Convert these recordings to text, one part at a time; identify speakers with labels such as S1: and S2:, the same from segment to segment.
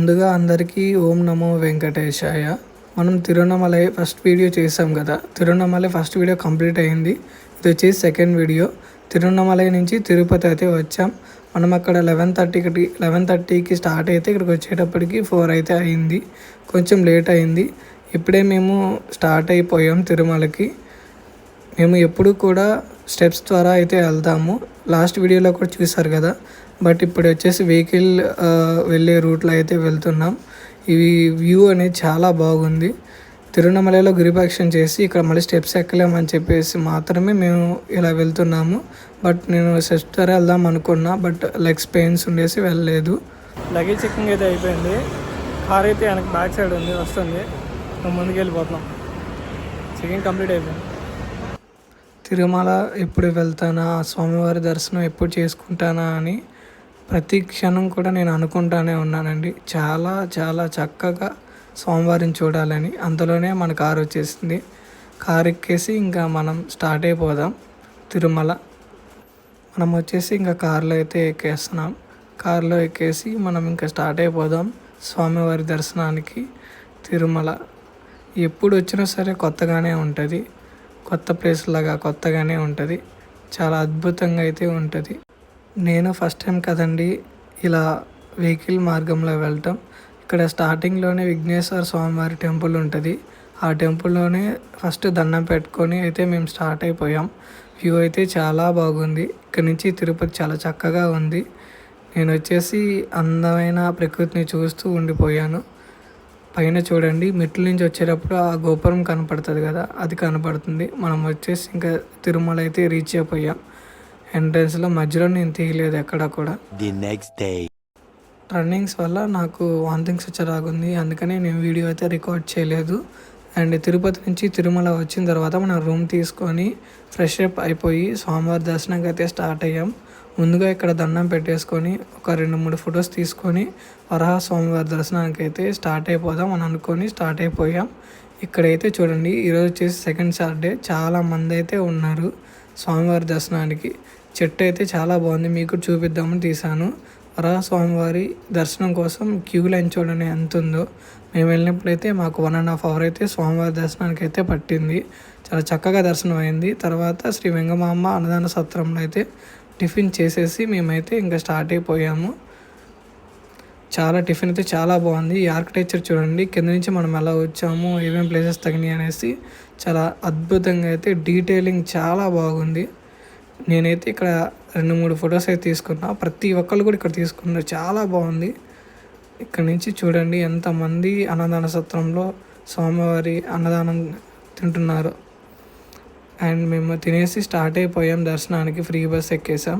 S1: ముందుగా అందరికీ ఓం నమో వెంకటేశాయ. మనం తిరువణమలై ఫస్ట్ వీడియో చేసాం కదా. తిరువణమలై ఫస్ట్ వీడియో కంప్లీట్ అయింది. ఇది వచ్చేసి సెకండ్ వీడియో. తిరువణమలై నుంచి తిరుపతి అయితే వచ్చాం. మనం అక్కడ 11:30కి స్టార్ట్ అయితే ఇక్కడికి వచ్చేటప్పటికి 4 అయితే అయింది. కొంచెం లేట్ అయింది. ఇప్పుడే మేము స్టార్ట్ అయిపోయాం తిరుమలకి. మేము ఎప్పుడు కూడా స్టెప్స్ ద్వారా అయితే వెళ్తాము. లాస్ట్ వీడియోలో కూడా చూసారు కదా. బట్ ఇప్పుడు వచ్చేసి వెహికల్ వెళ్ళే రూట్లో అయితే వెళ్తున్నాం. ఇవి వ్యూ అనేది చాలా బాగుంది. తిరువణమలైలో గిరిప్రదక్షిణ చేసి ఇక్కడ మళ్ళీ స్టెప్స్ ఎక్కలేమని చెప్పేసి మాత్రమే మేము ఇలా వెళ్తున్నాము. బట్ నేను స్టెప్స్ ద్వారా వెళ్దాం అనుకున్నా, బట్ లెగ్స్ పెయిన్స్ ఉండేసి వెళ్ళలేదు. లగేజ్ చెకింగ్ అయితే అయిపోయింది. కార్ అయితే వెనక బ్యాక్ సైడ్ ఉంది, వస్తుంది. ముందుకు వెళ్ళిపోతున్నాం. చెకింగ్ కంప్లీట్ అయిపోయింది. తిరుమల ఎప్పుడు వెళ్తానా, స్వామివారి దర్శనం ఎప్పుడు చేసుకుంటానా అని ప్రతి క్షణం కూడా నేను అనుకుంటానే ఉన్నానండి. చాలా చాలా చక్కగా స్వామివారిని చూడాలని. అంతలోనే మన కారు వచ్చేసింది. కారు ఎక్కేసి ఇంకా మనం స్టార్ట్ అయిపోదాం తిరుమల. మనం వచ్చేసి ఇంకా కారులో అయితే ఎక్కేస్తున్నాం. కారులో ఎక్కేసి మనం ఇంకా స్టార్ట్ అయిపోదాం స్వామివారి దర్శనానికి. తిరుమల ఎప్పుడు వచ్చినా సరే కొత్తగానే ఉంటుంది. కొత్త ప్లేస్ లాగా కొత్తగానే ఉంటుంది. చాలా అద్భుతంగా అయితే ఉంటుంది. నేను ఫస్ట్ టైం కదండి ఇలా వెహికల్ మార్గంలో వెళ్ళటం. ఇక్కడ స్టార్టింగ్లోనే విఘ్నేశ్వర స్వామివారి టెంపుల్ ఉంటుంది. ఆ టెంపుల్లోనే ఫస్ట్ దండం పెట్టుకొని అయితే మేము స్టార్ట్ అయిపోయాం. వ్యూ అయితే చాలా బాగుంది. ఇక్కడ నుంచి తిరుపతి చాలా చక్కగా ఉంది. నేను వచ్చేసి అందమైన ప్రకృతిని చూస్తూ ఉండిపోయాను. పైన చూడండి, మెట్ల నుంచి వచ్చేటప్పుడు ఆ గోపురం కనపడుతుంది కదా, అది కనపడుతుంది. మనం వచ్చేసి ఇంకా తిరుమల అయితే రీచ్ అయిపోయాం. ఎంట్రన్స్లో మధ్యలో నేను తీయలేదు ఎక్కడ కూడా. రన్నింగ్స్ వల్ల నాకు వాంతింగ్స్ వచ్చేలాగుంది, అందుకని నేను వీడియో అయితే రికార్డ్ చేయలేదు. అండ్ తిరుపతి నుంచి తిరుమల వచ్చిన తర్వాత మనం రూమ్ తీసుకొని ఫ్రెష్ అప్ అయిపోయి స్వామివారి దర్శనంకి అయితే స్టార్ట్ అయ్యాం. ముందుగా ఇక్కడ దండం పెట్టేసుకొని ఒక 2-3 ఫొటోస్ తీసుకొని వరాహ స్వామివారి దర్శనానికి అయితే స్టార్ట్ అయిపోదాం అని అనుకొని స్టార్ట్ అయిపోయాం. ఇక్కడైతే చూడండి, ఈరోజు వచ్చేసి సెకండ్ సాటర్డే. చాలా మంది అయితే ఉన్నారు స్వామివారి దర్శనానికి. చెట్టు అయితే చాలా బాగుంది, మీకు చూపిద్దామని తీశాను. వరాహ స్వామివారి దర్శనం కోసం క్యూ లైన్ చూడండి ఎంత ఉందో. మేము వెళ్ళినప్పుడైతే మాకు 1.5 hour అయితే స్వామివారి దర్శనానికి అయితే పట్టింది. చాలా చక్కగా దర్శనం అయింది. తర్వాత శ్రీ వెంగమాంబ అన్నదాన సత్రంలో అయితే టిఫిన్ చేసేసి మేమైతే ఇంకా స్టార్ట్ అయిపోయాము. టిఫిన్ అయితే చాలా బాగుంది. ఈ ఆర్కిటెక్చర్ చూడండి, కింద నుంచి మనం ఎలా వచ్చాము, ఏమేమి ప్లేసెస్ తగినాయి అనేసి చాలా అద్భుతంగా అయితే డీటెయిలింగ్ చాలా బాగుంది. నేనైతే ఇక్కడ 2-3 ఫొటోస్ అయితే తీసుకున్నా. ప్రతి ఒక్కళ్ళు కూడా ఇక్కడ తీసుకున్నారు. చాలా బాగుంది. ఇక్కడ నుంచి చూడండి ఎంతమంది అన్నదాన సత్రంలో స్వామివారి అన్నదానం తింటున్నారు. అండ్ మేము తినేసి స్టార్ట్ అయిపోయాం దర్శనానికి. ఫ్రీ బస్ ఎక్కేసాం.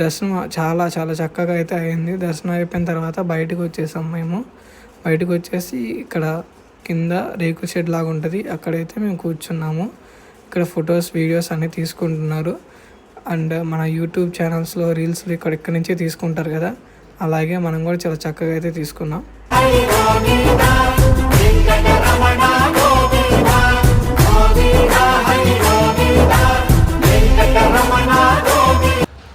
S1: దర్శనం చాలా చాలా చక్కగా అయితే అయింది. దర్శనం అయిపోయిన తర్వాత బయటకు వచ్చేసాం. మేము బయటకు వచ్చేసి ఇక్కడ కింద రేకుల షెడ్ లాగా ఉంటుంది, అక్కడైతే మేము కూర్చున్నాము. ఇక్కడ ఫొటోస్ వీడియోస్ అన్నీ తీసుకుంటున్నారు. అండ్ మన యూట్యూబ్ ఛానల్స్లో రీల్స్లో ఇక్కడ నుంచే తీసుకుంటారు కదా, అలాగే మనం కూడా చాలా చక్కగా అయితే తీసుకున్నాం.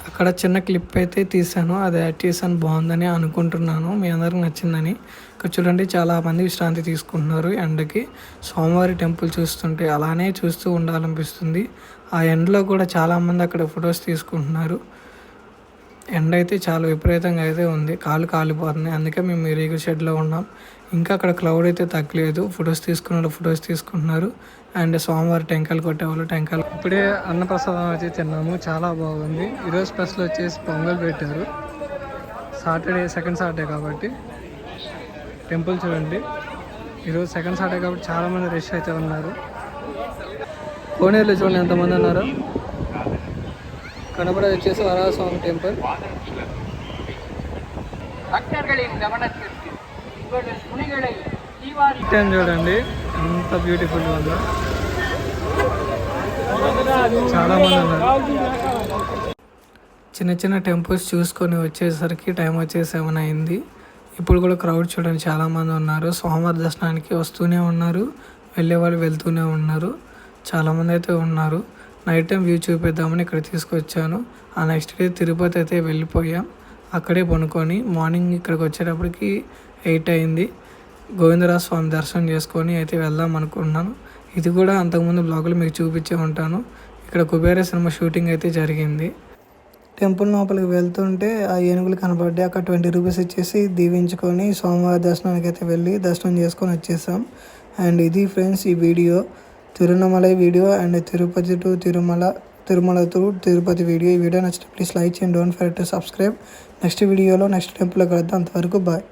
S1: అక్కడ చిన్న క్లిప్ అయితే తీసాను, అది యాడ్ చేసాను. బాగుందని అనుకుంటున్నాను, మీ అందరికి నచ్చిందని. ఇక్కడ చూడండి చాలా మంది విశ్రాంతి తీసుకుంటున్నారు ఎండకి. స్వామివారి టెంపుల్ చూస్తుంటే అలానే చూస్తూ ఉండాలనిపిస్తుంది. ఆ ఎండలో కూడా చాలామంది అక్కడ ఫొటోస్ తీసుకుంటున్నారు. ఎండ అయితే చాలా విపరీతంగా అయితే ఉంది, కాళ్ళు కాలిపోతున్నాయి. అందుకే మేము ఈ రేకుల షెడ్లో ఉన్నాం. ఇంకా అక్కడ క్లౌడ్ అయితే తగ్గలేదు. ఫొటోస్ తీసుకుంటున్నారు. అండ్ స్వామివారి టెంకాయలు కొట్టేవాళ్ళు టెంకాయలు. ఇప్పుడే అన్నప్రసాదం అయితే తిన్నాము, చాలా బాగుంది. ఈరోజు స్పెషల్ వచ్చేసి పొంగల్ పెట్టారు. సెకండ్ సాటర్డే కాబట్టి. టెంపుల్ చూడండి, ఈరోజు సెకండ్ సాటర్డే కాబట్టి చాలామంది రష్ అయితే ఉన్నారు. కోనేరులో చూడండి ఎంతమంది ఉన్నారు. కనబడేది వచ్చేసి వరాహ స్వామి టెంపుల్. చూడండి ఎంత బ్యూటిఫుల్గా ఉందో. చాలా మంది ఉన్నారు. చిన్న టెంపుల్స్ చూసుకొని వచ్చేసరికి టైం వచ్చేసి 7 అయింది. ఇప్పుడు కూడా క్రౌడ్ చూడండి చాలామంది ఉన్నారు. స్వామివారి దర్శనానికి వస్తూనే ఉన్నారు, వెళ్ళేవాళ్ళు వెళ్తూనే ఉన్నారు. చాలామంది అయితే ఉన్నారు. నైట్ టైం వ్యూ చూపిద్దామని ఇక్కడ తీసుకొచ్చాను. ఆ నెక్స్ట్ డే తిరుపతి అయితే వెళ్ళిపోయాం. అక్కడే పనుకొని మార్నింగ్ ఇక్కడికి వచ్చేటప్పటికి 8 అయింది. గోవిందరాజ స్వామి దర్శనం చేసుకొని అయితే వెళ్దాం అనుకుంటున్నాను. ఇది కూడా అంతకుముందు బ్లాగులో మీకు చూపించే ఉంటాను. ఇక్కడ కుబేర సినిమా షూటింగ్ అయితే జరిగింది. టెంపుల్ లోపలికి వెళ్తుంటే ఆ ఏనుగులు కనపడ్డాయి. అక్కడ 20 రూపీస్ ఇచ్చేసి దీవించుకొని స్వామివారి దర్శనానికి అయితే వెళ్ళి దర్శనం చేసుకొని వచ్చేసాం. అండ్ ఇది ఫ్రెండ్స్ ఈ video, Tiruvannamalai video and Tirupati to Tirumala to Tirupati video. ఈ వీడియో నచ్చితే ప్లీజ్ లైక్ చేయండి, don't forget to subscribe. Next వీడియోలో నెక్స్ట్ టెంపుల్లో కలుద్దాం. అంతవరకు బాయ్.